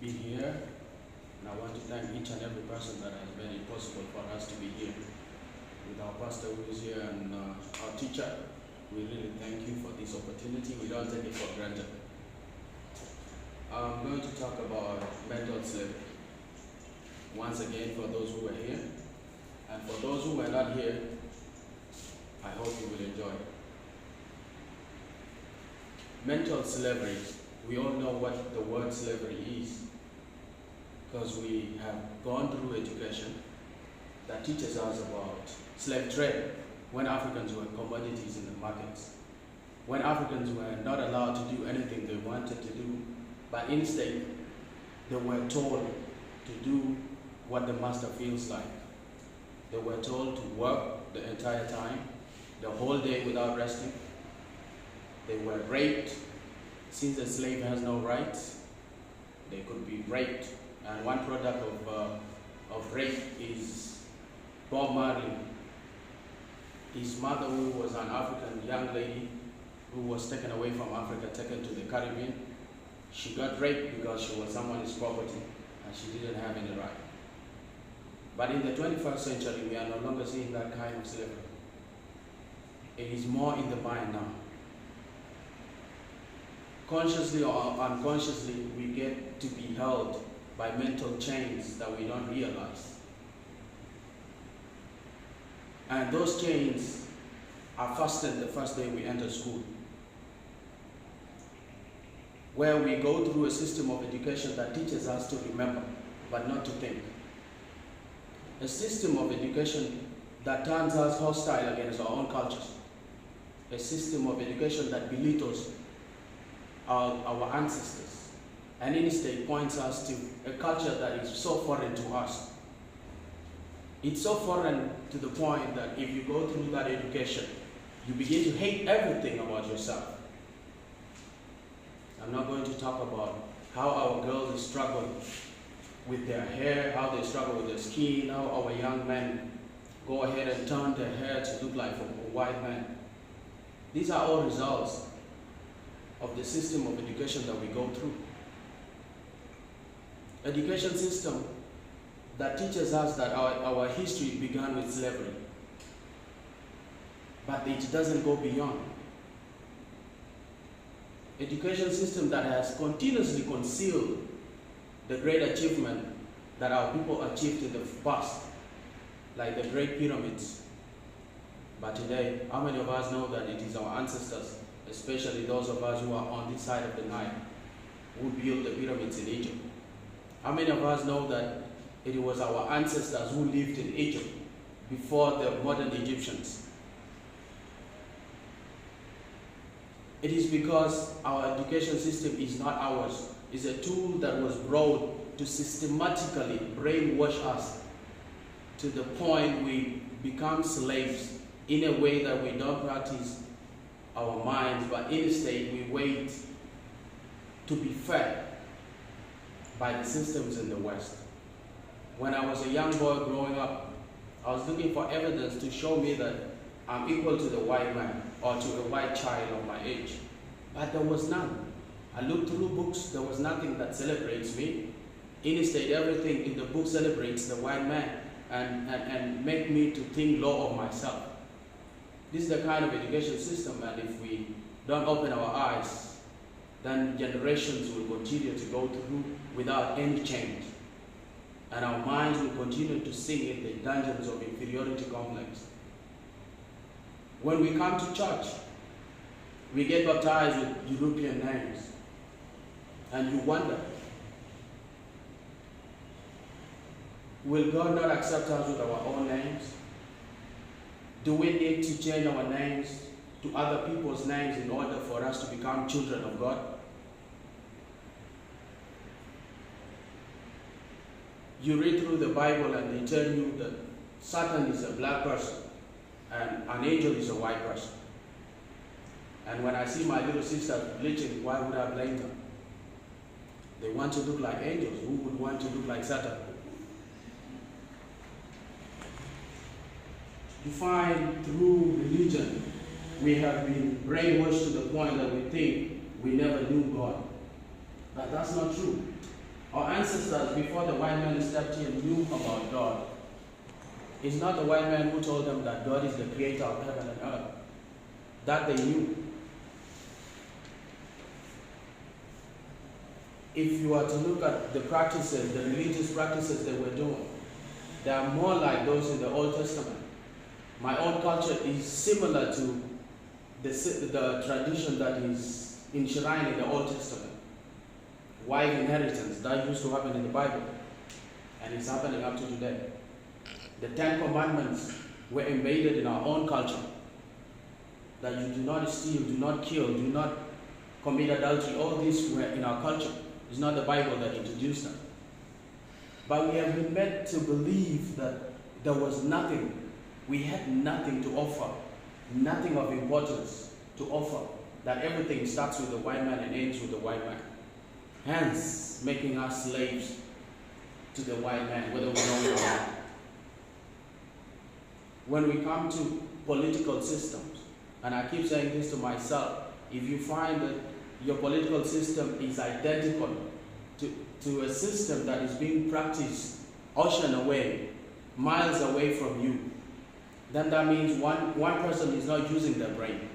be here, and I want to thank each and every person that has made it possible for us to be here. With our pastor who is here and our teacher, we really thank you for this opportunity. We don't take it for granted. I'm going to talk about mental slavery. Once again, for those who were here, and for those who were not here, I hope you will enjoy it. Mental slavery, we all know what the word slavery is, because we have gone through education that teaches us about slave trade when Africans were commodities in the markets, when Africans were not allowed to do anything they wanted to do, but instead they were told to do what the master feels like. They were told to work the entire time, the whole day without resting. They were raped. Since a slave has no rights, they could be raped. And one product of rape is Bob Marley. His mother, who was an African young lady who was taken away from Africa, taken to the Caribbean, she got raped because she was someone's property and she didn't have any right. But in the 21st century, we are no longer seeing that kind of slavery. It is more in the mind now. Consciously or unconsciously, we get to be held by mental chains that we don't realize. And those chains are fastened the first day we enter school, where we go through a system of education that teaches us to remember, but not to think. A system of education that turns us hostile against our own cultures. A system of education that belittles our ancestors, and instead points us to a culture that is so foreign to us. It's so foreign to the point that if you go through that education, you begin to hate everything about yourself. I'm not going to talk about how our girls struggle with their hair, how they struggle with their skin, how our young men go ahead and turn their hair to look like a white man. These are all results of the system of education that we go through. Education system that teaches us that our history began with slavery, but it doesn't go beyond. Education system that has continuously concealed the great achievement that our people achieved in the past, like the Great Pyramids. But today, how many of us know that it is our ancestors, especially those of us who are on this side of the Nile, who built the pyramids in Egypt? How many of us know that it was our ancestors who lived in Egypt before the modern Egyptians? It is because our education system is not ours. It's a tool that was brought to systematically brainwash us to the point we become slaves in a way that we don't practice our minds, but instead we wait to be fed by the systems in the West. When I was a young boy growing up, I was looking for evidence to show me that I'm equal to the white man or to a white child of my age, but there was none. I looked through books, there was nothing that celebrates me. Instead, everything in the book celebrates the white man and make me to think low of myself. This is the kind of education system, and if we don't open our eyes, then generations will continue to go through without any change. And our minds will continue to sink in the dungeons of inferiority complex. When we come to church, we get baptized with European names. And you wonder, will God not accept us with our own names? Do we need to change our names to other people's names in order for us to become children of God? You read through the Bible and they tell you that Satan is a black person and an angel is a white person. And when I see my little sister bleaching, why would I blame them? They want to look like angels. Who would want to look like Satan? You find through religion, we have been brainwashed to the point that we think we never knew God. But that's not true. Our ancestors, before the white man stepped in, knew about God. It's not the white man who told them that God is the creator of heaven and earth. That they knew. If you are to look at the practices, the religious practices they were doing, they are more like those in the Old Testament. My own culture is similar to the tradition that is enshrined in the Old Testament. Wife inheritance, that used to happen in the Bible, and it's happening up to today. The 10 Commandments were embedded in our own culture. That you do not steal, do not kill, do not commit adultery. All these were in our culture. It's not the Bible that introduced them. But we have been meant to believe that there was nothing. We had nothing to offer, nothing of importance to offer. That everything starts with the white man and ends with the white man. Hence, making us slaves to the white man, whether we know it or not. When we come to political systems, and I keep saying this to myself, if you find that your political system is identical to a system that is being practiced ocean away, miles away from you, then that means one person is not using their brain.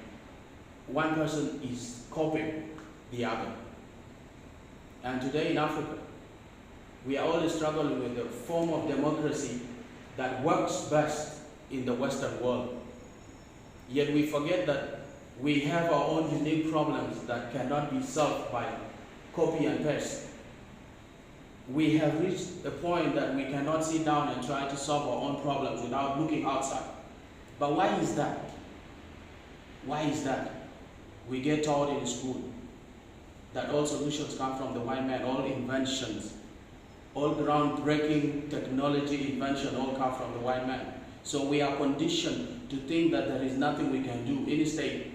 One person is copying the other. And today in Africa, we are always struggling with the form of democracy that works best in the Western world. Yet we forget that we have our own unique problems that cannot be solved by copy and paste. We have reached a point that we cannot sit down and try to solve our own problems without looking outside. But why is that? Why is that? We get taught in school that all solutions come from the white man, all inventions, all groundbreaking technology invention all come from the white man. So we are conditioned to think that there is nothing we can do. Instead,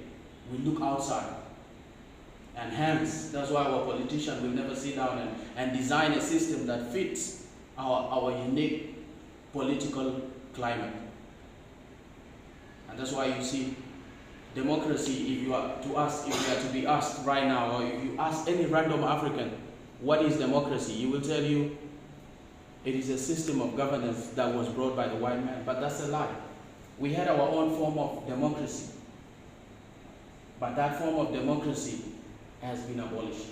we look outside. And hence, that's why our politicians will never sit down and design a system that fits our unique political climate. And that's why you see democracy, if you are to be asked right now, or if you ask any random African, what is democracy? He will tell you it is a system of governance that was brought by the white man. But that's a lie. We had our own form of democracy. But that form of democracy has been abolished.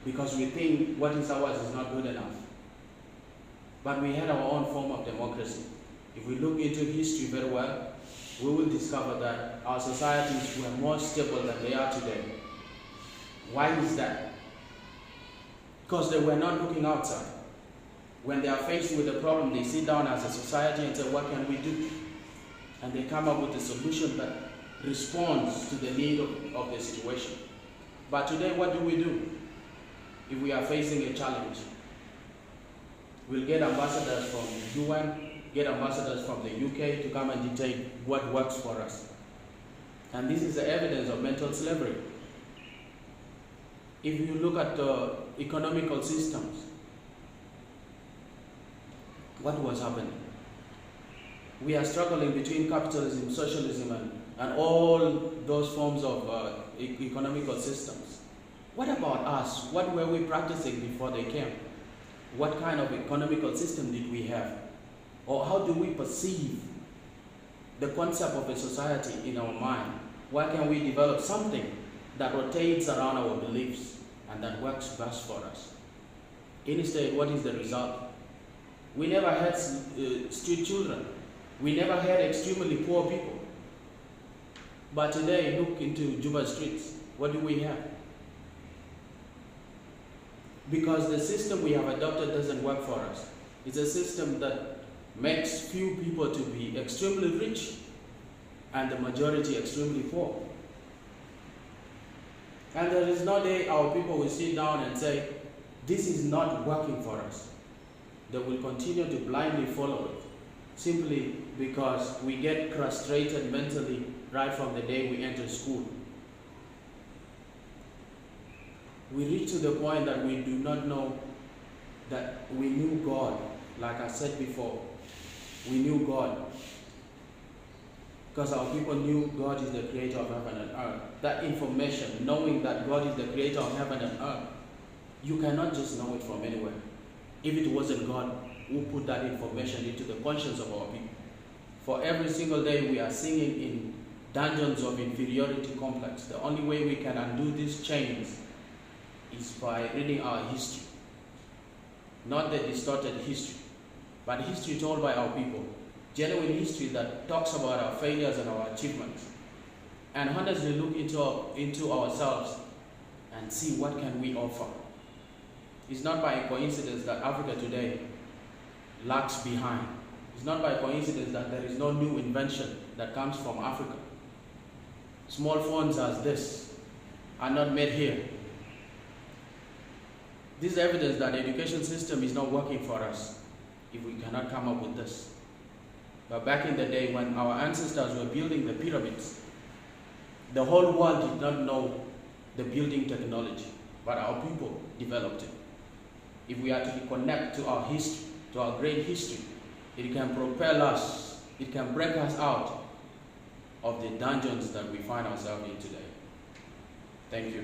Because we think what is ours is not good enough. But we had our own form of democracy. If we look into history very well, we will discover that our societies were more stable than they are today. Why is that? Because they were not looking outside. When they are faced with a problem, they sit down as a society and say, what can we do? And they come up with a solution that responds to the need of the situation. But today, what do? If we are facing a challenge, we'll get ambassadors from UN, get ambassadors from the UK to come and dictate what works for us. And this is the evidence of mental slavery. If you look at the economical systems, what was happening? We are struggling between capitalism, socialism, and all those forms of economical systems. What about us? What were we practicing before they came? What kind of economical system did we have? Or how do we perceive the concept of a society in our mind? Why can't we develop something that rotates around our beliefs and that works best for us? Instead, what is the result? We never had street children. We never had extremely poor people. But today, look into Juba streets. What do we have? Because the system we have adopted doesn't work for us. It's a system that makes few people to be extremely rich and the majority extremely poor. And there is no day our people will sit down and say, this is not working for us. They will continue to blindly follow it, simply because we get frustrated mentally right from the day we enter school. We reach to the point that we do not know that we knew God. Like I said before, we knew God. Because our people knew God is the creator of heaven and earth. That information, knowing that God is the creator of heaven and earth, You cannot just know it from anywhere. If it wasn't God who put that information into the conscience of our people. For every single day we are singing in dungeons of inferiority complex. The only way we can undo these chains is by reading our history. Not the distorted history, but history told by our people. Genuine history that talks about our failures and our achievements. And honestly look into ourselves and see what can we offer. It's not by coincidence that Africa today lags behind. It's not by coincidence that there is no new invention that comes from Africa. Small phones as this are not made here. This is evidence that the education system is not working for us if we cannot come up with this. But back in the day when our ancestors were building the pyramids, the whole world did not know the building technology, but our people developed it. If we are to reconnect to our history, to our great history, it can propel us, it can break us out of the dungeons that we find ourselves in today. Thank you.